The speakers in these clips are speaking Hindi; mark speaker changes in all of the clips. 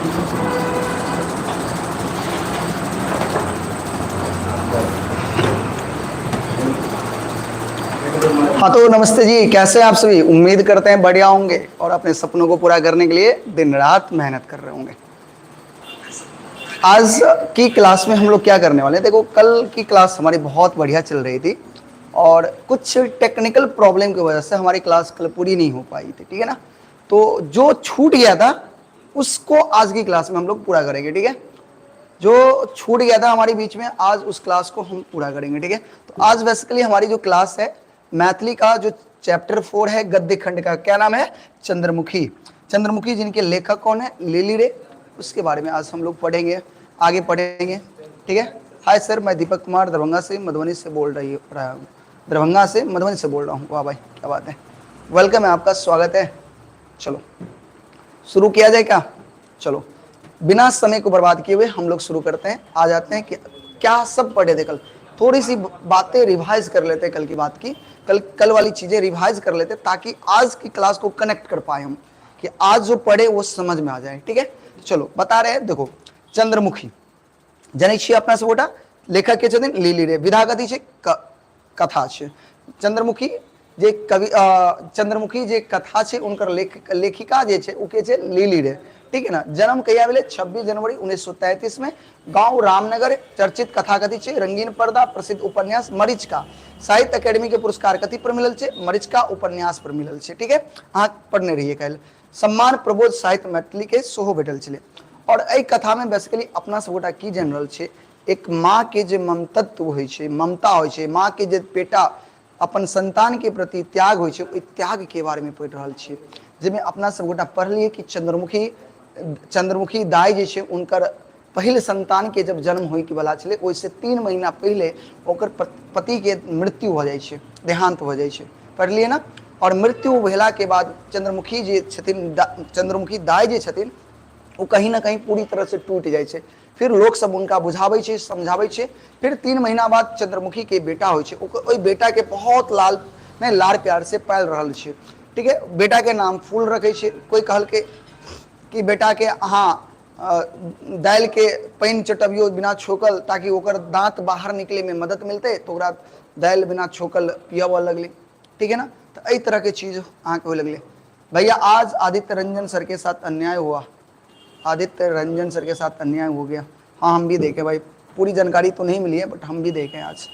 Speaker 1: हाँ तो नमस्ते जी, कैसे हैं आप सभी। उम्मीद करते हैं बढ़िया होंगे और अपने सपनों को पूरा करने के लिए दिन रात मेहनत कर रहे होंगे। आज की क्लास में हम लोग क्या करने वाले हैं, देखो कल की क्लास हमारी बहुत बढ़िया चल रही थी और कुछ टेक्निकल प्रॉब्लम की वजह से हमारी क्लास कल पूरी नहीं हो पाई थी, ठीक है ना। तो जो छूट गया था उसको आज की क्लास में हम लोग पूरा करेंगे, ठीक है। जो छूट गया था हमारी बीच में, आज उस क्लास को हम पूरा करेंगे, ठीक है। तो आज बेसिकली हमारी जो क्लास है मैथिली का जो चैप्टर 4 है गद्य खंड का, क्या नाम है, चंद्रमुखी। चंद्रमुखी जिनके लेखक कौन है, लिली रे, उसके बारे में आज हम लोग पढ़ेंगे, आगे पढ़ेंगे, ठीक है। हाय सर, मैं दीपक कुमार दरभंगा से मधुबनी से बोल रहा हूँ, दरभंगा से मधुबनी से बोल रहा हूँ। वाह भाई क्या बात है, वेलकम है, आपका स्वागत है। चलो शुरू किया जाए क्या। चलो बिना समय को बर्बाद किए हुए हम लोग शुरू करते हैं। आ जाते हैं कि क्या सब पढ़े थे कल, थोड़ी सी बातें रिवाइज कर लेते हैं, कल की बात की, कल वाली चीजें रिवाइज कर लेते ताकि आज की क्लास को कनेक्ट कर पाए हम, कि आज जो पढ़े वो समझ में आ जाए, ठीक है। तो चलो बता रहे हैं, देखो चंद्रमुखी जने छी अपना से बोटा लेखक के छथिन लिली रे, विधा कथी छे, कथा छे। चंद्रमुखी जे कवि चंद्रमुखी जे कथा छे उनकर लेखिका जे छे उ के छे लिली रे, ठीक है ना। जन्म कहिया भेले 26 जनवरी 1933 में, गांव रामनगर, चर्चित कथा कथी छे, रंगीन पर्दा, प्रसिद्ध उपन्यास मरीचिका, साहित्य अकेडमी के पुरस्कार कथी पर मिलल छे, मरीचिका उपन्यास पर मिलल छे, ठीक है। अहाँ पढ़ने रहिए कल। सम्मान प्रबोध साहित्य मैथिली के सेहो भेटल छले। और एहि कथा में बेसिकली अपना सबगोटा की जनरल छे, एक माँ के जे ममतत्व होइ छे, ममता होइ छे, माँ के जे बेटा अपन संतान के प्रति त्याग होइ छे, ओहि त्याग के बारे में पढ़ि रहल छियै, जिसमें अपना सबगोटा पढ़लिए कि चंद्रमुखी दाई जे छे उनकर पहिल संतान के जब जन्म होय के वाला छले, ओइसे 3 महीना पहले ओकर पति के मृत्यु हो जाय छे, देहांत हो जाय छे, पढ़लिए ना। और मृत्यु भेला के बाद चंद्रमुखी जे छथिन, चंद्रमुखी दाई जे छथिन, वो कहीं ना कहीं पूरी तरह से टूट जाय छे। फिर लोग सब उनका बुझाबै छे, समझाबै छे। फिर 3 महीना बाद चंद्रमुखी के बेटा होय छे, ओहि बेटा के बहुत लाड़ प्यार से पाल रहल छे, ठीक है। बेटा के नाम फूल रखे छे। कोई कहल के कि बेटा के अहाँ दाल के पानी चटबियो बिना छोकल, ताकि ओकर दांत बाहर निकले में मदद मिलते, तो ओकरा दाल बिना छोकल पियावा लगले, ठीक है ना। तो एहि तरह के चीज अहाँ के हो लगले। भैया आज आदित्य रंजन सर के साथ अन्याय हुआ, आदित्य रंजन सर के साथ अन्याय हो गया। हाँ हम भी देखे भाई, पूरी जानकारी तो नहीं मिली है बट हम भी देखें, आज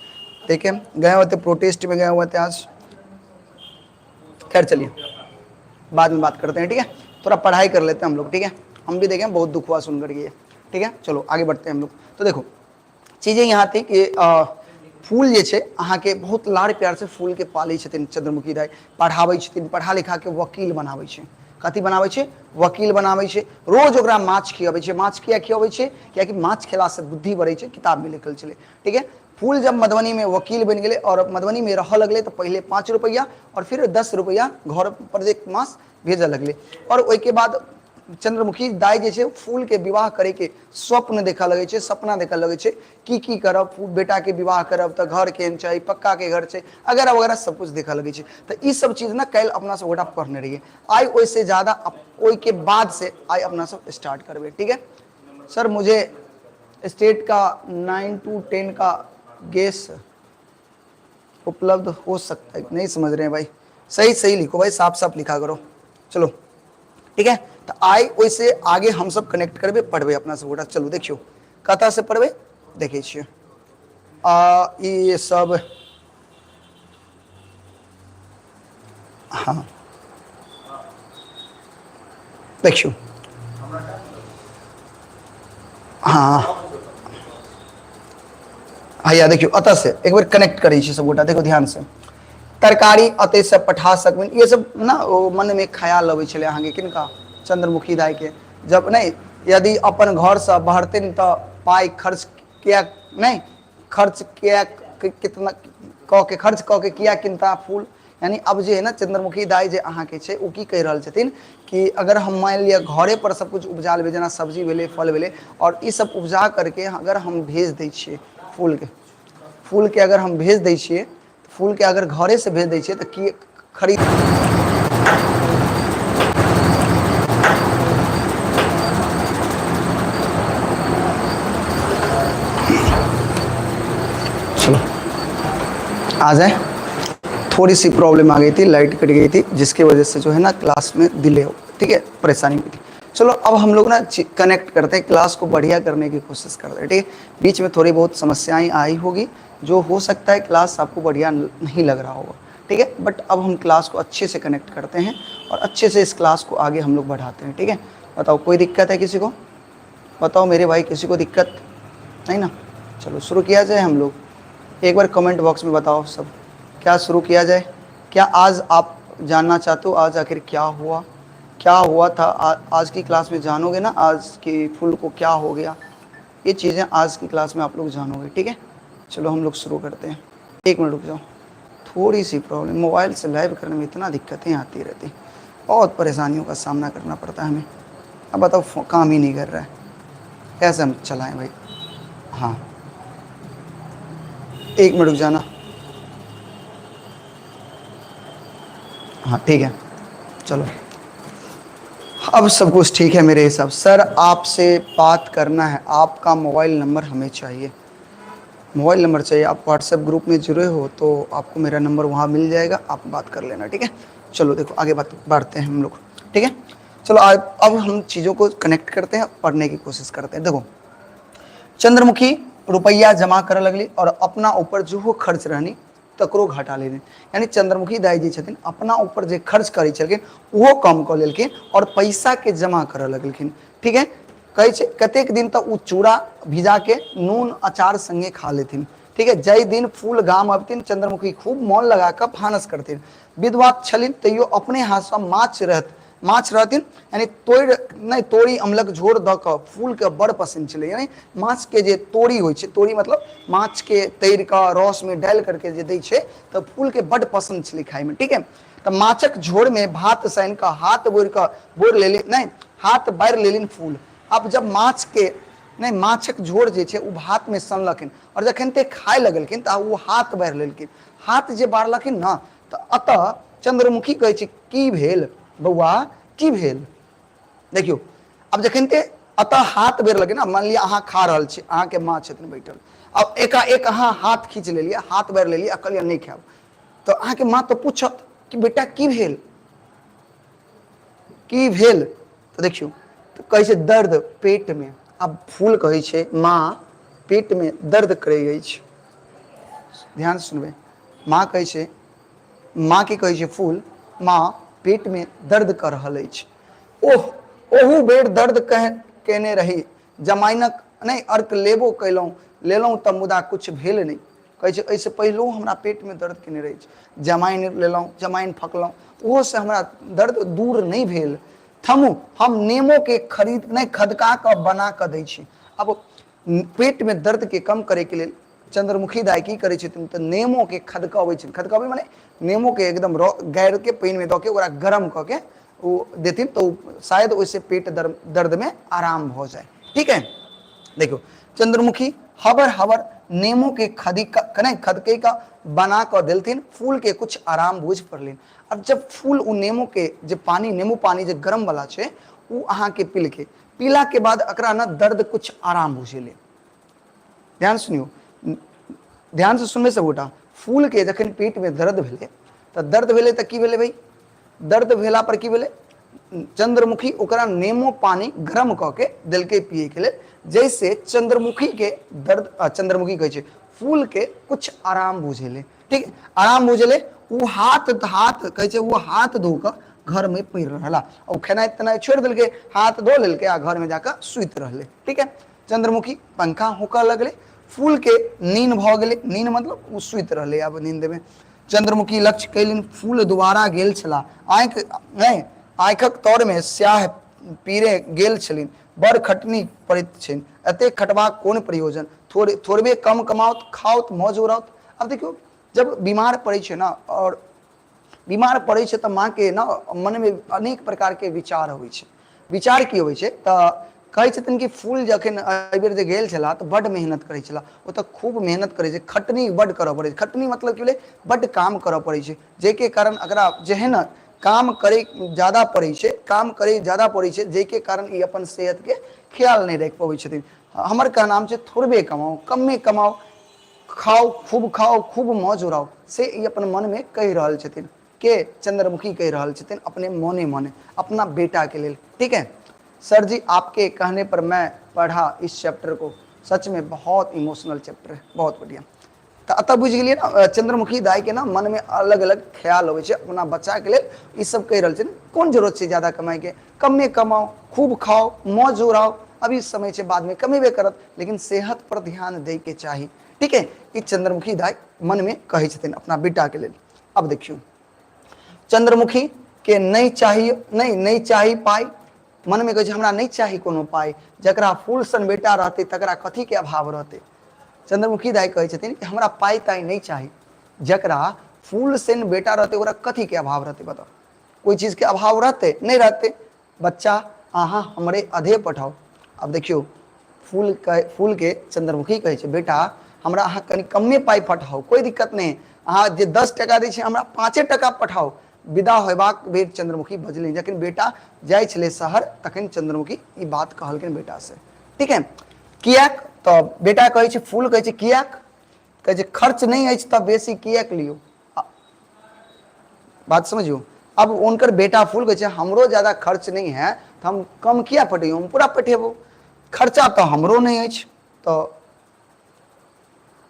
Speaker 1: देखें, गए हुए थे, प्रोटेस्ट में गए हुए थे आज। खैर चलिए बाद में बात करते हैं, ठीक है। थोड़ा पढ़ाई कर लेते हैं हम लोग, ठीक है। हम भी देखें, बहुत दुख हुआ सुनकर ये, ठीक है। चलो आगे बढ़ते हैं हम लोग। तो देखो चीजें यहाँ थी कि फूल जे छे अहाँ के बहुत लाड़ प्यार से फूल के पाले छथिन चंद्रमुखी दाई, पढ़ाबै छथिन, पढ़ा लिखा के वकील बनाबै छे। कथी बनाबै छे, वकील बनाबै छे। रोज ओकरा माछ खियाबै छे। माछ किया खियाबै छे, कियाकि माछ खेला से बुद्धि बढ़ै छे, किताब में लिखल छले, ठीक है। फूल जब मधुबनी में वकील बन गए और मधुबनी में रह लगले, तो पहले 5 रुपया और फिर 10 रुपया घर प्रत्येक मास भेजे लगले। और ओइ के बाद चंद्रमुखी दाई जे छे फूल के विवाह करे के स्वप्न देखा लगे छे, सपना देखा लगे छे, की करब, बेटा के विवाह करब तो घर केहन छै, पक्का के घर छै, अगैरह वगैरह सब कुछ देखा लगे छे। तो ई सब चीज ना कल अपना सब गोटा पढ़ने रहिए। आई ओइसे ज्यादा ओइ के बाद से आई अपना सब स्टार्ट करबे, ठीक है। सर मुझे स्टेट का 9 to 10 का गैस उपलब्ध हो सकता है, नहीं समझ रहे हैं भाई, सही लिखो भाई, साफ साफ लिखा करो। चलो ठीक है। तो आई वैसे आगे हम सब कनेक्ट करबे, पढ़बे अपना सब गोटा। चलो देखियो कथा से पढ़बे, देखे छिए ये सब, हाँ देखियो, हाँ या देखियो अतः से एक बार कनेक्ट करे छी सब गोटा, देखो ध्यान से। तरकारी अतः से पठा सकबिन, ये सब ना मन में ख्याल अबै छले अहाँ के, किनका, चंद्रमुखी दाई के। जब नहीं यदि अपन घर से बढ़ते तो पाई खर्च किया नहीं, खर्च किया कितना खर्च कह के किया किनता फूल। यानी अब जे है ना चंद्रमुखी दाई जे अहाँ के छे, उ की कह रहल छथिन कि अगर हम मान लिया घरे पर सब कुछ उपजा लेबे, जेना सब्जी भेले, फल भेले, और ई सब उपजा करके अगर हम भेज दै छिए फूल के अगर हम भेज दै छिए, फूल के अगर घरे से भेज दै छिए तो की खरीद आ जाए। थोड़ी सी प्रॉब्लम आ गई थी, लाइट कट गई थी, जिसकी वजह से जो है ना क्लास में डिले हो, ठीक है, परेशानी हुई थी। चलो अब हम लोग ना कनेक्ट करते हैं, क्लास को बढ़िया करने की कोशिश करते हैं, ठीक है। बीच में थोड़ी बहुत समस्याएं आई होगी, जो हो सकता है क्लास आपको बढ़िया नहीं लग रहा होगा, ठीक है, बट अब हम क्लास को अच्छे से कनेक्ट करते हैं और अच्छे से इस क्लास को आगे हम लोग बढ़ाते हैं, ठीक है। बताओ कोई दिक्कत है किसी को? बताओ मेरे भाई, किसी को दिक्कत नहीं ना? चलो शुरू किया जाए हम लोग। एक बार कमेंट बॉक्स में बताओ सब, क्या शुरू किया जाए? क्या आज आप जानना चाहते हो आज आखिर क्या हुआ, क्या हुआ था? आज की क्लास में जानोगे ना, आज की फुल को क्या हो गया, ये चीज़ें आज की क्लास में आप लोग जानोगे, ठीक है। चलो हम लोग शुरू करते हैं। एक मिनट रुक जाओ, थोड़ी सी प्रॉब्लम, मोबाइल से लाइव करने में इतना दिक्कतें आती रहती, बहुत परेशानियों का सामना करना पड़ता है हमें। अब बताओ काम ही नहीं कर रहा है, कैसे हम चलाएं भाई? हाँ एक मिनट रुक जाना। हाँ ठीक है, चलो अब सब कुछ ठीक है मेरे हिसाब। सर आपसे बात करना है, आपका मोबाइल नंबर हमें चाहिए। मोबाइल नंबर चाहिए? आप व्हाट्सएप ग्रुप में जुड़े हो तो आपको मेरा नंबर वहाँ मिल जाएगा, आप बात कर लेना, ठीक है। चलो देखो आगे बात बढ़ते हैं हम लोग, ठीक है। चलो अब हम चीज़ों को कनेक्ट करते हैं, पढ़ने की कोशिश करते हैं। देखो, चंद्रमुखी रुपया जमा कर लगली और अपना ऊपर जो हो खर्च रहनी तकरो घटा लेनी। यानी चंद्रमुखी दाई जी छथिन अपना ऊपर जो खर्च करै छलखिन वो कम कऽ लेलखिन और पैसा के जमा करऽ लगलखिन, ठीक है। कहै छै कतेक दिन तक उ चूड़ा भिजा के नून अचार संगे खा लेथिन, ठीक है। जय दिन फूल गाम अबथिन चंद्रमुखी खूब मोन लगा कऽ भानस करथिन। विधवा छलिन तैयो अपने हाथ से माछ रहथिन, यानी तोरी अम्लक झोर द के फूल के बड़ पसंद छलै। यानी माछ के जे तोरी होइ छै, तोरी मतलब माछ के तैर के रस में डाल करके जे दै छै तऽ फूल के बड़ पसंद छलै खाय में, ठीक है। तऽ माछक झोर में भात सान के हाथ बोर लेली, नहीं हाथ बार लेलिन फूल। अब जब माछक झोर जे छै उ भात में सनलखिन और जखन ते खाय लगलखिन तऽ वो हाथ बार लेलखिन। हाथ जे बारलखिन ना तऽ अतः चंद्रमुखी कहै छै की भेल बौआ, की भेल? देखियो अब जखन ते अतः हाथ बेर लगे ना, मान लिया अहाँ खा रहल छी, अहाँ के माँ छथिन बैठल, अब एकाएक अहाँ हाथ खींच लेलिए, हाथ बार लेलिए आ कहलिए नहीं खायब, तो अहाँ के माँ तो पूछत कि बेटा की भेल, की भेल? तो देखियो तो कहै छै दर्द पेट में। अब फूल कहै छै माँ पेट में दर्द करे अछि, ध्यान से सुनबे। माँ कहै छै, माँ के कहै छै फूल माँ पेट में दर्द कर रहल अछि। ओहू बेर दर्द केने रही, जमाइनक नहीं अर्क लेबो लेलहुँ तऽ मुदा कुछ भेल नहीं। कहै छै एहिसँ पहिलो हमरा पेट में दर्द केने रही, जमाइन लेलहुँ, जमाइन फकलहुँ, ओहो से हमरा दर्द दूर नहीं भेल। थमू हम नेमो के खदका के बना के दै छी। अब पेट में दर्द के कम करे के लिए चंद्रमुखी दाई की करे छथिन तऽ नेमो के खदकाबै छथिन। खदकाबै माने नेमो के एकदम गारि के पानि में दऽ के ओकरा गरम कऽ के वो देथिन तो शायद उससे पेट दर्द में आराम हो जाए, ठीक है। देखो चंद्रमुखी हबर हबर नेमो के खदके का बना कर देलथिन, फूल के कुछ आराम बुझ पड़लिन। अब जब फूल उ नेमो के जो पानी, नेमो पानी जो गरम वाला छे उ अहाँ के पीला के बाद अकरा ना दर्द कुछ आराम बुझेले। ध्यान सुनियो, ध्यान से सुनबे सब गोटा। फूल के जखन पेट में दर्द भेले तऽ दर्द भेले तऽ की भेले भाई? दर्द भेला पर की भेले? चंद्रमुखी ओकरा नेमो पानी गरम कऽ के देलकै पिए के लिए, जैसे चंद्रमुखी के दर्द चंद्रमुखी कहै छै फूल के कुछ आराम बुझेले, ठीक, आराम बुझेले। उ हाथ कहै छै वो हाथ धो के घर में पड़ि रहला, और खेनाइ तेनाइ छोड़ देलकै, हाथ धो लेलकै आ घर में जाकर सुति रहले, ठीक है। चंद्रमुखी पंखा होकर लगले, फूल के नींद भ गेले, नींद मतलब उ सुति रहले अब नींद में। चंद्रमुखी लक्ष्य कैलिन फूल दोबारा गेल छला, आँखक तौर में स्याह पीरे गेल छलिन, बड़ खटनी पड़ैत छनि, एतेक खटबाक कोन प्रयोजन, थोड़बे कम कमाओत खाओत मौज उड़ाओत। अब देखियो जब बीमार पड़े छे ना, और बीमार पड़े छे तो माँ के ना मन में अनेक प्रकार के विचार होइ छे। विचार की होइ छे तऽ कहै छथिन कि फूल जखन एहि बेर जे गेल छला तऽ बड्ड मेहनत करै छला, ओ तऽ खूब मेहनत करै छै, खटनी बड्ड करऽ पड़ै छै। खटनी मतलब की भेलै? बड्ड काम करऽ पड़ै छै, जेके कारण अकरा जेहन काम करे ज्यादा पड़ै छै, काम करे ज्यादा पड़ै छै, जेके कारण ई अपन सेहत के ख्याल नहीं रख पाबै छथिन। हमर कहनाम छै थोड़बे कमाओ, कमे कमाओ, खाओ खूब मौज उड़ाओ से ई अपन मन में कह रहल छथिन के चंद्रमुखी कह रहल छथिन अपने मने मने अपना बेटा के लिए। ठीक है सर जी, आपके कहने पर मैं पढ़ा इस चैप्टर को, सच में बहुत इमोशनल चैप्टर है, बहुत बढ़िया। तो अतः बुझ गए ना चंद्रमुखी दाई के ना मन में अलग अलग ख्याल हो अपना बच्चा के लिए ये सब कह रहे कौन जरूरत है ज्यादा कमाई के, कमे कमाओ खूब खाओ मौज उड़ाओ, अभी समय से बाद में कमेबे करत लेकिन सेहत पर ध्यान दे के चाहिए। ठीक है ये चंद्रमुखी दाई मन में कहे छथिन अपना बेटा के लिए। अब देखियो चंद्रमुखी के नहीं चाहिए नहीं चाहिए पाई, मन में कहे हमरा नहीं चाहिए कोनो पाई, जकरा फूल सन बेटा रहते तकरा कथी के अभाव रहते। चंद्रमुखी दाई कहे छथिन कि हमरा पाई ताई नहीं चाहिए, जकरा फूल सन बेटा रहते ओकरा कथी के अभाव रहते, बताओ कोई चीज के अभाव रहते नहीं रहते। बच्चा अहाँ हमरे अधे पठाओ। अब देखियो फूल के चंद्रमुखी कहे छे बेटा हमरा अहाँ कनी कमे पाई पठाओ, कोई दिक्कत नहीं, अहाँ जे 10 टका दै छी हमरा 5 टका पठाओ। विदा होबाक बेर चंद्रमुखी बजलिन, जखन बेटा जाय छले शहर तखन चंद्रमुखी ई बात कहलकिन बेटा से। ठीक है कियाक तो बेटा कहे छे, फूल कहे छे कियाक, कहे छे खर्च नहीं अछि त बेसी कियाक लियो। बात समझियो, अब उनकर बेटा फूल कहे छे हमरो ज्यादा खर्च नहीं है तो हम कम किया पठेबो, हम पूरा पठेबो, खर्चा तो हमरो नहीं अछि। तो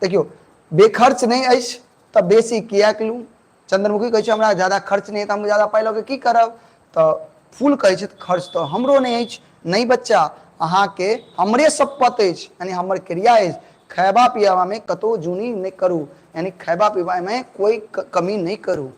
Speaker 1: देखियो बेखर्च नहीं अछि तो बेसी कियाक लू। चंद्रमुखी कहे छे हमरा ज्यादा खर्च नहीं है तो हम ज्यादा पाई लगे की करब। तो फूल कहे छे खर्च तो हमरो नहीं अछि, नहीं बच्चा अहाँ के हमरे सब पते अछि, यानी हमर क्रिया अछि, खैबा पियाबा में कतो जूनी नहीं करू, यानी खैबा पीबा में कोई कमी नहीं करू।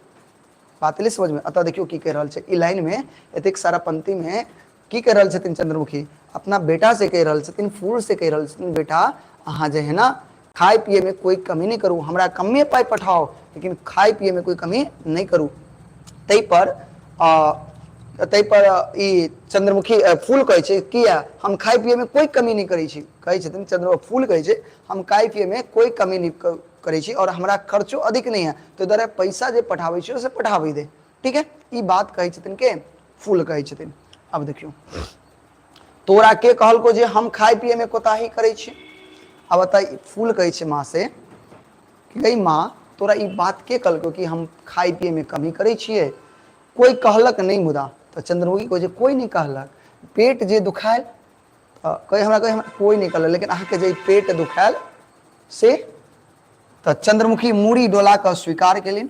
Speaker 1: बात ले समझ में। अतः देखियो की कह रहल छे ई लाइन में एतेक सारा पंक्ति में की कह रहल छथिन चंद्रमुखी अपना बेटा से कह रहल छथिन, फूल से कह रहल छथिन बेटा अहाँ जे है ना खाए पिए में कोई कमी नहीं करू, हमरा कमे पाई पठाओ लेकिन खाए पिए में कोई कमी नहीं करू। तै पर ई चंद्रमुखी फूल कहे छे किया हम खाए पिए में कोई कमी नहीं करै छी, कहे छथिन चंद्रमुखी फूल कहे छे हम खाए पिए में कोई कमी नहीं करे छी और हमरा खर्चो अधिक नहीं है, तो इधर पैसा जे पठावे छी उसे पठावे दे। ठीक है ई बात कहे छथिन के फूल कहे छथिन। अब देखियो तोरा के कहल को जे हम खाए पिए में कोताही करे छी। अब बता फूल कहे छे माँ से कि गई माँ तोरा ई बात के कहलको कि हम खाए पिए में कमी करे छिए, कोई कहलक नहीं मुदा। तो चंद्रमुखी कहे छे कोई नहीं कहलक, पेट जे दुखायल कहे हमरा कोई नहीं कहलक, लेकिन अहाँ के जे पेट दुखायल से तो चंद्रमुखी मूड़ी डोला के स्वीकार केलिन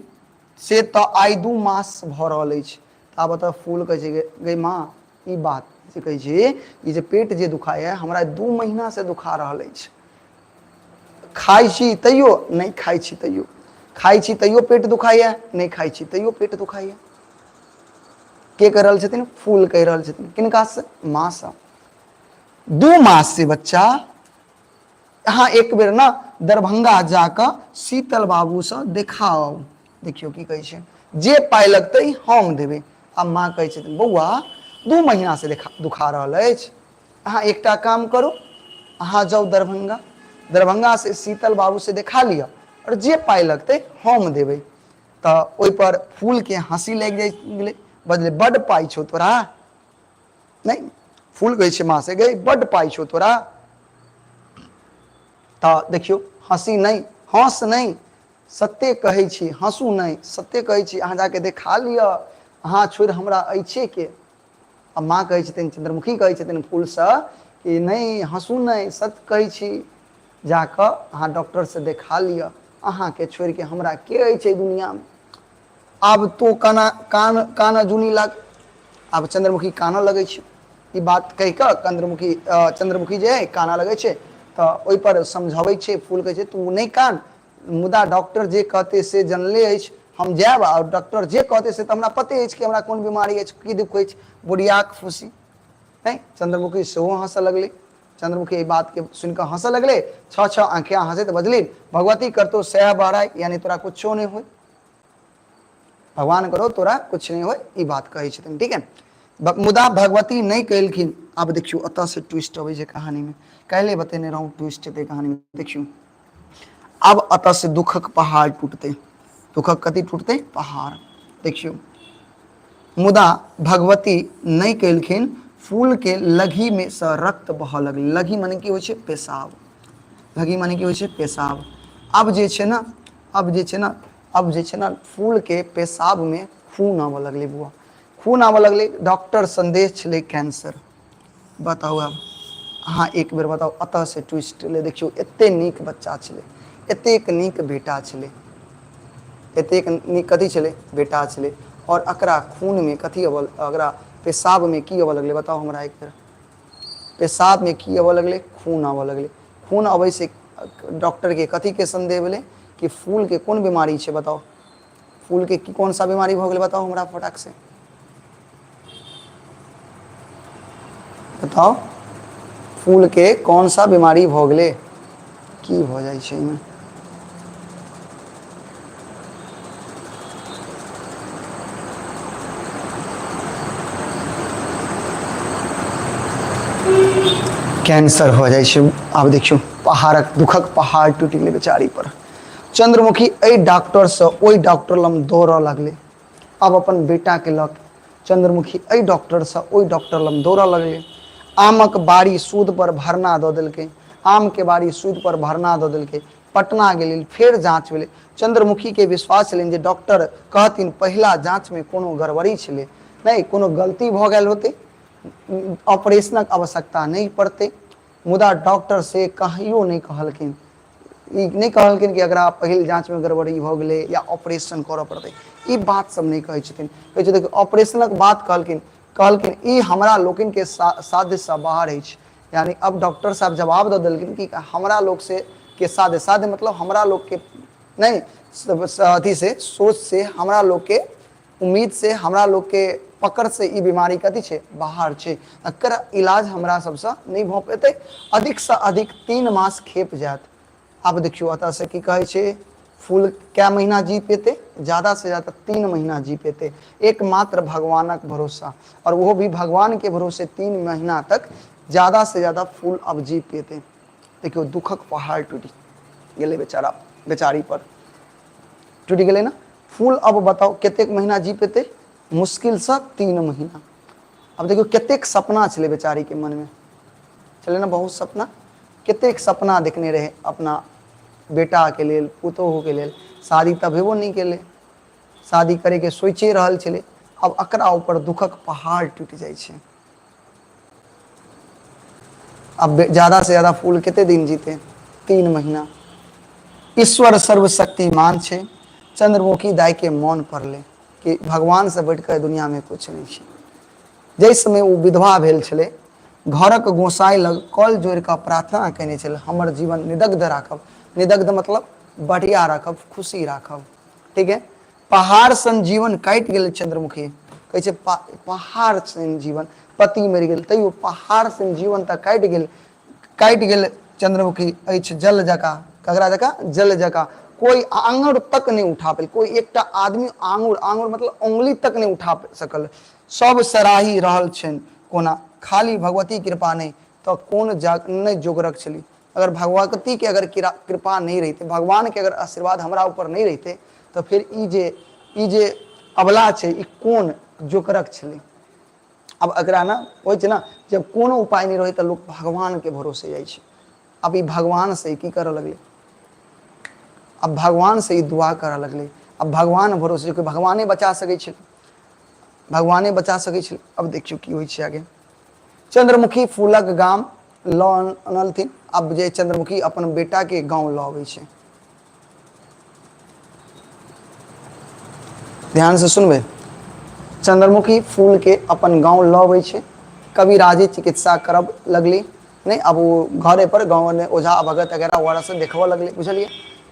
Speaker 1: से तो आई 2 मास भ रहल अछि। आब बता फूल कहे छे गई माँ ई बात जे कहे छे ई जे पेट जे दुखाय है हमरा 2 महीना से दुखा रहल अछि, खाई छी तैयो नहीं खाई छी तैयो, खाई छी तैयो पेट दुखाय है, नहीं खाई छी तैयो पेट दुखाय है। के कह रहल छथिन फूल कह रहल छथिन किनका से माँ से। 2 मास से बच्चा यहाँ एक बेर ना दरभंगा जाकर शीतल बाबू से देखाओ। देखियो की कहे छे जे पाई लगते हम देबे। अब माँ कहे छथिन बौआ 2 महीना से दुखा रहल अछि, अहाँ एकटा काम करू अहाँ जाओ दरभंगा से शीतल बाबू से देखा लिया और जे पाई लगते हम देबे। तो ओइ पर फूल के हंसी लग जाए, बदले बड़ पाई छो तोरा, नहीं फूल कहे छे माँ से गई बड़ पाई छो तोरा। तो देखियो हंसी नहीं हंस नहीं सत्य कहे छी, हंसू नहीं सत्य कहे छी, अहाँ जाके देखा लिया, अहाँ छोड़ हमरा अच्छे के। अब माँ कहे छथिन चंद्रमुखी कहे छथिन फूल से कि नहीं हंसू नहीं सत्य कहे छी, जाकर अहाँ डॉक्टर से देखा लिया, अहाँ के छोड़ के हमरा के अछि दुनिया में। अब तो काना जूनी लग। अब चंद्रमुखी काना लगे छे, ई बात कह के चंद्रमुखी जे काना लगे छे तो ओइ पर समझावे छे। फूल कहे छे तू नहीं कान, मुदा डॉक्टर जे कहते से जनले अछि, हम जाब और डॉक्टर जे कहते से तो हमरा पते अछि कि हमरा कोन बीमारी अछि की दुख अछि, बुढ़ियाक फूसी नहीं। चंद्रमुखी सेहो हंस लगले, चंद्रमुखी ये बात के सुनकर हंस लगले, छ आंखियां हंसे तो बजली भगवती कर तो सह बाराय, यानी तोरा कुछो नहीं हो, भगवान करो तोरा कुछ नहीं हो, ये बात कहे छथिन। ठीक है मुदा भगवती नहीं कहलखिन। अब देखियो अतः से ट्विस्ट अबै छै कहानी में, कहले बतेने रहूं ट्विस्ट हेतै कहानी में। देखियो अब अतः से दुखक पहाड़ टूटते, दुखक कथी टूटते पहाड़। देखियो मुदा भगवती नहीं कहलखिन, फूल के लघी में से रक्त बह लगल। लघी माने की होइ छै पेशाब, लघी माने की होइ छै पेशाब। अब जे छै ना अब जे छै ना अब जे छै ना फूल के पेशाब में खून आबऽ लगलै बुआ, खून आबऽ लगलै। डॉक्टर संदेश छलै कैंसर। बताउ आब अहाँ एक बेर बताउ, अतः से ट्विस्ट ले देखियो, एते नीक बच्चा छलै, एतेक नीक बेटा छलै, एतेक नीक कथी छलै बेटा छलै, और एकरा खून में कथी अबल, एकरा पेशाब में की अबऽ लगलै बताओ हमरा एक बेर। पेशाब में की अबऽ लगलै, खून आबऽ लगलै। खून अबै से डॉक्टर के कथी के संदेह भेलै कि फूल के कोन बीमारी छै बताओ, फूल के कौन सा बीमारी भऽ गेलै बताओ हमरा फटाक से बताओ, फूल के कौन सा बीमारी भऽ गेलै, की भऽ जाइ छै एहिमे। कैंसर हो जाइ छै। आब देखियो पहाड़क दुखक पहाड़ टूटि गेलै बेचारी पर। चंद्रमुखी एहि डॉक्टर से ओहि डॉक्टर लग दौड़ऽ लगलै। अब अपन बेटा के लऽ चंद्रमुखी एहि डॉक्टर से ओहि डॉक्टर लग दौड़ऽ लगलै। आमक बारी सूद पर भरना दऽ देलकै, आम के बारी सूद पर भरना दऽ देलकै। पटना गेलै, फेर जाँच भेलै। चंद्रमुखी के विश्वास छलनि जे डॉक्टर कहथिन पहिला जाँच में कोनो गड़बड़ी छलै, नहीं कोनो गलती भऽ गेल होतै, ऑपरेशनक आवश्यकता नहीं पड़तै। मुदा डॉक्टर से कहियो नहीं कहलखिन, ई नहीं कहलखिन कि एकरा पहिल जाँच में गड़बड़ी भऽ गेलै या ऑपरेशन करऽ पड़तै, ई बात सब नहीं कहै छथिन। कहै छै देखियौ ऑपरेशनक बात कहलखिन, कहलखिन ई हमरा लोकनि के साध्य से बाहर अछि। यानी अब डॉक्टर साहब जवाब दऽ देलखिन कि हमरा लोग से के साध्य, साध्य मतलब हमरा लोग के नहीं, अथी से सोच से हमरा लोग के उम्मीद से, हमरा लोग के पकड़ से ई बीमारी कथी छै बाहर छै। एकर इलाज हमरा सबसे नहीं भऽ पेतै, अधिक से अधिक 3 मास खेप जायत। अब देखियो अतः से की कहै छै, फूल क्या महीना जी पेते, ज्यादा से ज्यादा 3 महीना जी पेते, एकमात्र भगवानक भरोसा, और वो भी भगवान के भरोसे 3 महीना तक ज्यादा से ज्यादा फूल अब जी पेते। देखियो दुखक पहाड़ टूटि गेलै बेचारा, बेचारी पर टूटि गेलै ना। फूल अब बताओ कतेक महीना जी पेते, मुश्किल से 3 महीना। अब देखियो कतेक सपना छलै बेचारी के मन में, छलै ना बहुत सपना, कतेक सपना देखने रहे अपना बेटा के लेल, पुतोहू के लेल। शादी तऽ भेबो नहीं केलै, शादी करे के सोचे रहल छलै। अब एकरा ऊपर दुखक पहाड़ टूटि जाइ छै। अब ज्यादा से ज्यादा फूल कते दिन जीते, 3 महीना। ईश्वर सर्वशक्तिमान छै। चंद्रमुखी दाई के मौन पड़लै कि भगवान से बढ़िकऽ दुनिया में कुछ नहीं छै। जै समय ओ विधवा भेल छलै, घरक गोसाई लग कल जोड़ि कऽ प्रार्थना केने छल, हमर जीवन निदग्ध राखब, निदग्ध मतलब बढ़िया राखब, खुशी राखब, ठीक है। पहाड़ सन जीवन काटि गेल चंद्रमुखी, कहै छै पहाड़ सन जीवन, पति मरि गेल तैयो पहाड़ सन जीवन तऽ काटि गेल चंद्रमुखी अछि जल जकाँ, ककरा जकाँ जल जकाँ। कोई आंगुर तक नहीं उठा पेल, कोई एकटा आदमी आंगुर, आंगुर मतलब उंगली तक नहीं उठा सकल। सब सराही रहल छनि कोना, खाली भगवती कृपा नहीं तो कौन नहीं जोगरक छली। अगर भगवती के अगर कृपा नहीं रहते, भगवान के अगर आशीर्वाद हमरा ऊपर नहीं रहते, तो फिर ई जे अबला छै ई कोन जोकरक छलै। अब एकरा ना होइ छै ना, जब कोनो उपाय नहीं रहे तो लोग भगवान के भरोसे जाइ छै। अब ई भगवान से की करऽ लगलै, अब भगवान से ई दुआ करऽ लगलै। अब भगवान भरोसे, भगवाने बचा सकै छै, भगवाने बचा सकै छै। अब देखियौ की होइ छै आगे। चंद्रमुखी फूलक गाम लऽ अनलथिन। अब जे चंद्रमुखी अपन बेटा के गाँव लऽ अबै छै, ध्यान से सुनबै। चंद्रमुखी फूल के अपन गाँव लऽ अबै छै, कविराजी चिकित्सा करब लगली नहीं। अब वो घरे पर गाँव में ओझा भगत वगैरह वाला से देखबऽ लगलै, बुझलिए।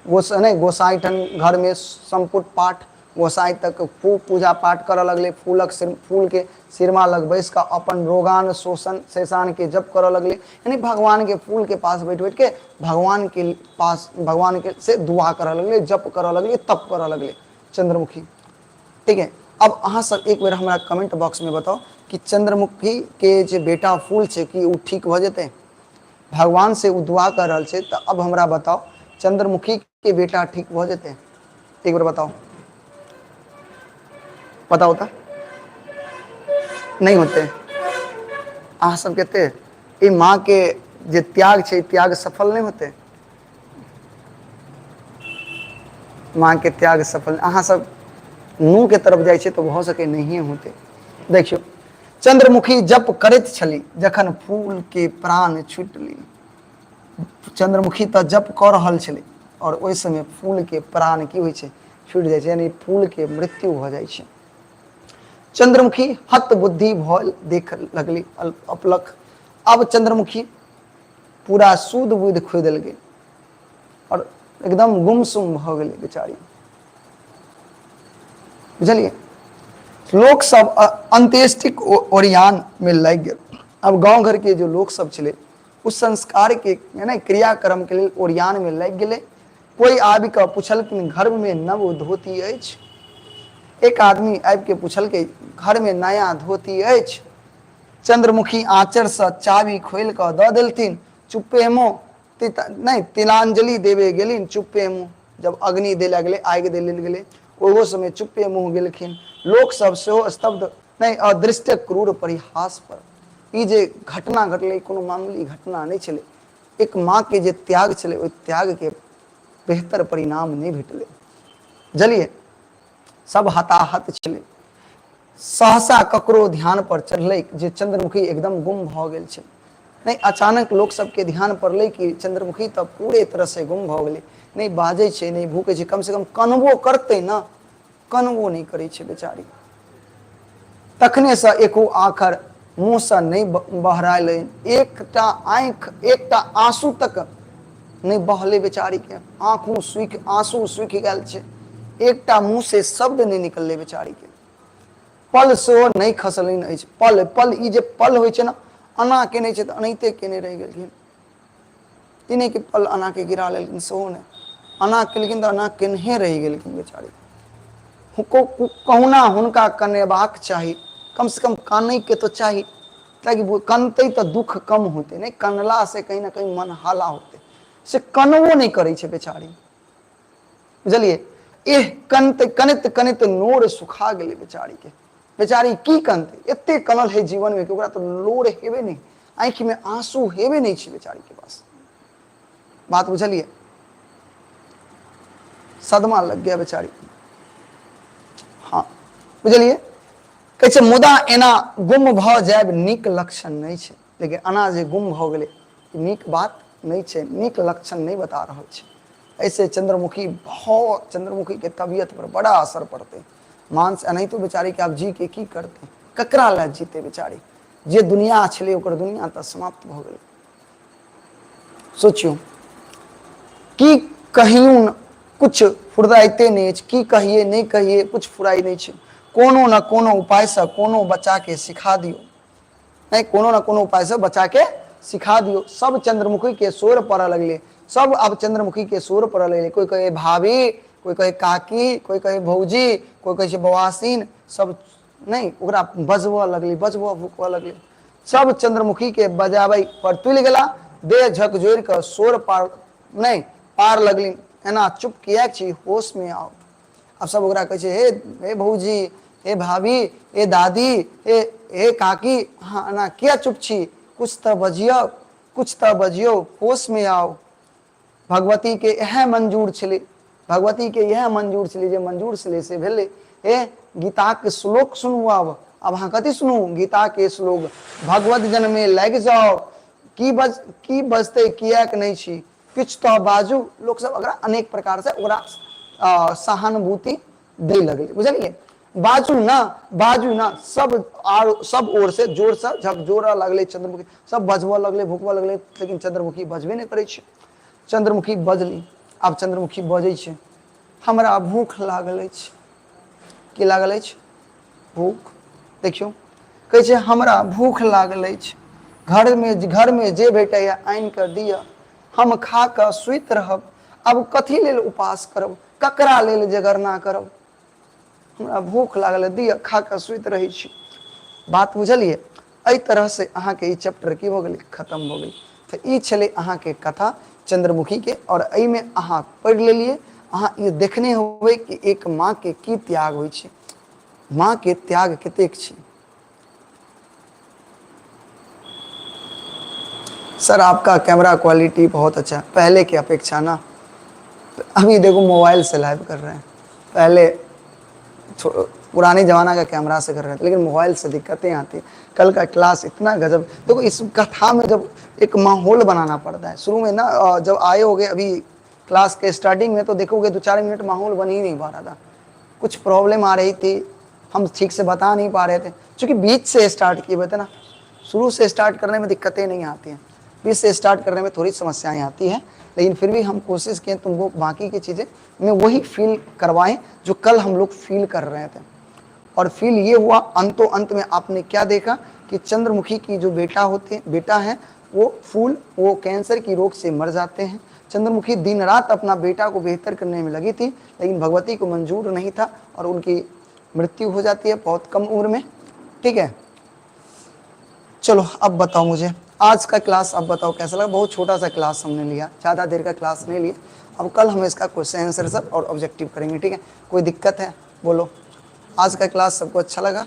Speaker 1: नहीं गोसाई ठन घर में संपुट पाठ, गोसाई तक खूब पूजा पाठ करऽ लगलै। फूल के सिरमा लग बैस कऽ अपन रोगान शोषण शेषान के जप करऽ लगलै। यानी भगवान के फूल के पास बैठ बैठ के भगवान के पास, भगवान के से दुआ करऽ लगलै, जप करऽ लगलै, तप करऽ लगलै चंद्रमुखी, ठीक है। अब अहाँ सब एक बेर हमरा कमेंट बॉक्स में बताओ कि चंद्रमुखी के जे बेटा फूल छै कि उ ठीक भऽ जेतै, भगवान से उ दुआ कर रहल छै। तो अब हमरा बताओ चंद्रमुखी के बेटा ठीक भऽ जेतै, एक बार बताओ, बताओ तऽ नहीं होते। अहाँ सब कहते ई माँ के जे त्याग छै, त्याग सफल नहीं होते। माँ के त्याग सफल। अहाँ सब मुँह के तरफ जाइ छै तो भऽ सके नहीं होते। देखियो चंद्रमुखी जप करैत छली जखन फूल के प्राण छुटली। चंद्रमुखी तऽ जप कऽ रहल छलै और ओहि समय फूल के प्राण की होइ छै छूटि जाइ छै, यानी फूल के मृत्यु भऽ जाइ छै। चंद्रमुखी हत बुद्धि भऽ देख लगली अपलक। अब चंद्रमुखी पूरा सूद बुद्धि खोइ देल गेल और एकदम गुमसुम भऽ गेलै बेचारी, बुझलिए। लोक सब अंत्येष्टिक ओरियान में लग गेल। अब गांव घर के जो लोग सब छले उस संस्कार के यानी क्रियाक्रम के लिए ओरियान में लग गए। कोई आबि कऽ पूछलखिन घर में नव धोती अछि। एक आदमी आबि के पूछलकै घर में नया धोती अछि। चंद्रमुखी आँचर से चाबी खोल कऽ दऽ देलथिन। चुप्पे मुँह नहीं तिलांजलि देवे गेलिन चुप्पे मुँह। जब अग्नि देला गेले आगि देल गेले ओहो समय चुप्पे मुँह गेलखिन। लोक सब सेहो स्तब्ध नहीं अदृष्ट क्रूर परिहास पर। ई जे घटना घटलै कोनो मामूली घटना नहीं छलै, एक माँ के जे त्याग छलै ओहि त्याग के बेहतर परिणाम नहीं भेटलै, बुझलिए। सब हताहत छलै। सहसा ककरो ध्यान पर चढ़लै जे चंद्रमुखी एकदम गुम भऽ गेल छै। नहीं अचानक लोक सबके ध्यान पड़लै कि चंद्रमुखी तऽ पूरे तरह से गुम भऽ गेलै, नहीं बाजै छै नहीं भूकै छै, कम से कम कनबो करतै ना, कनबो नहीं करै छै बेचारी। तखने से एको आखर मुँह से नहीं बहरायल, एकटा आँख एकटा आंसू तक नहीं बहले बेचारी के। आंखों सूखि आंसू सूखि गेल छै, एकटा मुँह से शब्द नहीं निकलले बेचारी के। पल सेहो नहीं खसलनि अछि। पल पल ई जे पल होइ छै ना, अना केने छै तऽ अनाहिते केने रहि गेलखिन। ई नहीं कि पल अना के गिरा लेलखिन, सेहो नहीं, अना केलखिन तऽ अना केनहे रहि गेलखिन बेचारी। कहुना हुनका कनेबाक चाही, कम से कम कानै के तो चाही, ताकि कनतै तऽ दुख कम होते। नहीं कनला से कहीं ना कहीं मन हाला होते, से कनबो नहीं करै छै बेचारी, बुझलिए। एह कनते कनित कनित नोर सुखा गेलै बेचारी के। बेचारी की कनते, एते कनल है जीवन में कि ओकरा तो लोर हेबे नहीं, आँखि में आंसू हेबे नहीं छै बेचारी के पास। बात बुझलिए, सदमा लग गया बेचारी। हाँ बुझलिए, कहै छै मुदा एना गुम भऽ जायब नीक लक्षण नहीं छै। लेकिन अना जे गुम भऽ गेलै नीक बात नहीं छै, नीक लक्षण नहीं बता रहल छै। ऐसे चंद्रमुखी बहुत चंद्रमुखी के तबियत पर बड़ा असर पड़ते। मांस नहीं तो बेचारी के आप जी के की करते, ककरा लए जीते बेचारी। जे दुनिया छलै ओकर दुनिया तऽ समाप्त भऽ गेलै। सोचियो की कहियूं कुछ फुराइते नहीं, की कहिए नहीं कहिए कुछ फुराई नहीं छै। कोनो न कोनो उपाय से कोनो बच्चा के सिखा दियो, नहीं कोनो न कोनो उपाय से बच्चा के सिखा दियो। सब चंद्रमुखी के शोर पड़े लगले, सब अब चंद्रमुखी के शोर पड़े लगले। कोई कहे भाभी, कोई कहे काकी, कोई कहे भौजी, कोई कहे बवासीन, सब नहीं ओकरा बजबऽ लगले, बजबऽ भूकबऽ लगले। सब चंद्रमुखी के बजाबै पर तुलि गेला, देह झकझोर कऽ शोर पार नहीं पार लगली। एना चुप किया छी, होश में आओ। अब सब ओकरा कहे हे हे भौजी, हे भाभी, हे दादी, हे काकी, हाँ ना किया चुप छी, कुछ तो बजियो, कुछ तो बजियो, होश में आओ। भगवती के यह मंजूर छलै, भगवती के यह मंजूर छलै, जे मंजूर छलै से भेलै। हे गीता के श्लोक सुनू, अब अहाँ कथी सुनू, गीता के श्लोक। भगवत जन में लग जाओ, की बजते किएक नहीं छी, किछ तो बाजू। लोक सब अगर अनेक प्रकार से ओकरा सहानुभूति दे लगे, बुझलिए। बाजू ना, बाजू ना, सब ओर से जोर से झकझोर लगले चंद्रमुखी, सब बजबऽ लगले भूकबऽ लगले। लेकिन चंद्रमुखी बजबे नहीं करै छै। चंद्रमुखी बजली, आब चंद्रमुखी बजै छै, हमरा भूख लागल अछि। की लागल अछि, भूख। देखियो कहै छै हमरा भूख लागल अछि, घर में जे भेटैया आनि कऽ दिअ, हम खा कऽ सुति रहब। अब कथी लेल उपास करब, ककरा लेल जगरना करब, हमरा भूख लागल दिअ, खा कऽ सुति रहै छी। बात बुझलिए। एहि तरह से अहाँ के ई चैप्टर की हो गेलै, खत्म हो गेलै। तऽ ई छलै अहाँ के कथा चंद्रमुखी के, और एहि में अहाँ पढ़ि लेलिए। अहाँ ये देखने होबे कि एक माँ के की त्याग होइ छै, माँ के त्याग कतेक छै। सर आपका कैमरा क्वालिटी बहुत अच्छा है, पहले की अपेक्षा ना। अभी देखो मोबाइल से लाइव कर रहे हैं, पहले पुराने ज़माना का कैमरा से कर रहे थे, लेकिन मोबाइल से दिक्कतें आती। कल का क्लास इतना गजब, देखो इस कथा में जब एक माहौल बनाना पड़ता है शुरू में ना, जब आए होगे अभी क्लास के स्टार्टिंग में तो देखोगे 2-4 मिनट माहौल बन ही नहीं पा रहा था, कुछ प्रॉब्लम आ रही थी, हम ठीक से बता नहीं पा रहे थे, क्योंकि बीच से स्टार्ट किए हुए थे ना। शुरू से स्टार्ट करने में दिक्कतें नहीं आती हैं, बीच से स्टार्ट करने में थोड़ी समस्याएं आती हैं, लेकिन फिर भी हम कोशिश किए तुमको बाकी की चीज़ें में वही फील करवाएं जो कल हम लोग फील कर रहे थे। और फील ये हुआ अंतो अंत में आपने क्या देखा कि चंद्रमुखी की जो बेटा है वो कैंसर की रोग से मर जाते हैं। चंद्रमुखी दिन रात अपना बेटा को बेहतर करने में लगी थी, लेकिन भगवती को मंजूर नहीं था और उनकी मृत्यु हो जाती है बहुत कम उम्र में। ठीक है, चलो अब बताओ मुझे आज का क्लास, अब बताओ कैसा लगा। बहुत छोटा सा क्लास हमने लिया, ज़्यादा देर का क्लास नहीं लिया। अब कल हम इसका क्वेश्चन आंसर सब और ऑब्जेक्टिव करेंगे। ठीक है, कोई दिक्कत है बोलो। आज का क्लास सबको अच्छा लगा?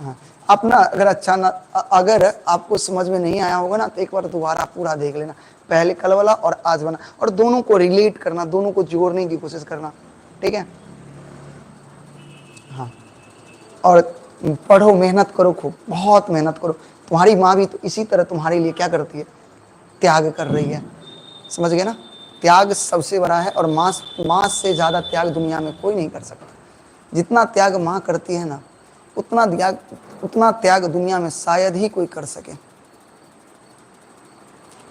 Speaker 1: हाँ, अपना अगर आपको समझ में नहीं आया होगा ना तो एक बार दोबारा पूरा देख लेना, पहले कल वाला और आज वाला, और दोनों को रिलेट करना, दोनों को जोड़ने की कोशिश करना। ठीक है, हाँ, और पढ़ो, मेहनत करो, खूब बहुत मेहनत करो। तुम्हारी माँ भी तो इसी तरह तुम्हारे लिए क्या करती है, त्याग कर रही है, समझ गए ना। त्याग सबसे बड़ा है, और माँ से ज़्यादा त्याग दुनिया में कोई नहीं कर सकता। जितना त्याग माँ करती है ना, उतना त्याग दुनिया में शायद ही कोई कर सके।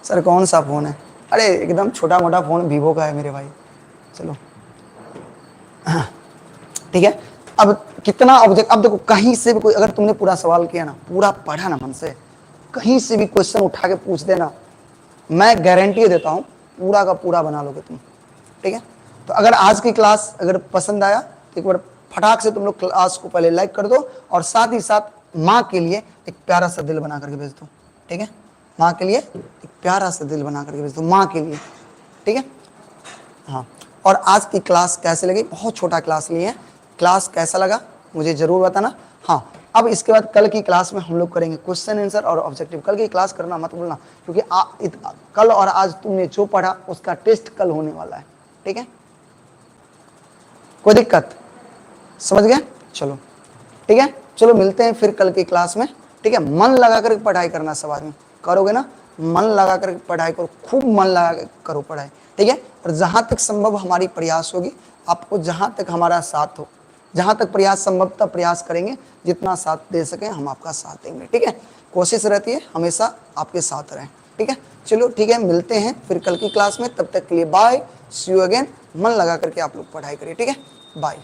Speaker 1: सर कौन सा फ़ोन है? अरे एकदम छोटा मोटा फ़ोन वीवो का है मेरे भाई। चलो ठीक है, अब कितना ऑब्जेक्ट, अब देखो कहीं से भी कोई, अगर तुमने पूरा सवाल किया ना, पूरा पढ़ा ना मन से, कहीं से भी क्वेश्चन उठा के पूछ देना, मैं गारंटी देता हूँ पूरा का पूरा बना लोगे तुम। ठीक है, तो अगर आज की क्लास अगर पसंद आया तो एक बार फटाक से तुम लोग क्लास को पहले लाइक कर दो, और साथ ही साथ माँ के लिए एक प्यारा सा दिल बना करके भेज दो। ठीक है, माँ के लिए एक प्यारा सा दिल बना करके भेज दो, माँ के लिए। ठीक है, हाँ, और आज की क्लास कैसे लगी? बहुत छोटा क्लास लिए हैं, क्लास कैसा लगा मुझे ज़रूर बताना। हाँ, अब इसके बाद कल की क्लास में हम लोग करेंगे क्वेश्चन आंसर और ऑब्जेक्टिव। कल की क्लास करना मत भूलना, क्योंकि कल और आज तुमने जो पढ़ा उसका टेस्ट कल होने वाला है। ठीक है, कोई दिक्कत? समझ गए? चलो ठीक है, चलो मिलते हैं फिर कल की क्लास में। ठीक है, मन लगा कर पढ़ाई करना, सब आदमी करोगे ना, मन लगा कर पढ़ाई करो, खूब मन लगा कर करो पढ़ाई। ठीक है, और जहाँ तक संभव हमारी प्रयास होगी, आपको जहाँ तक हमारा साथ हो, जहाँ तक प्रयास संभवतः प्रयास करेंगे, जितना साथ दे सकें हम आपका साथ देंगे। ठीक है, कोशिश रहती है हमेशा आपके साथ रहें। ठीक है, चलो ठीक है, मिलते हैं फिर कल की क्लास में, तब तक के लिए बाय, सी यू अगेन। मन लगा करके आप लोग पढ़ाई करिए। ठीक है, बाय।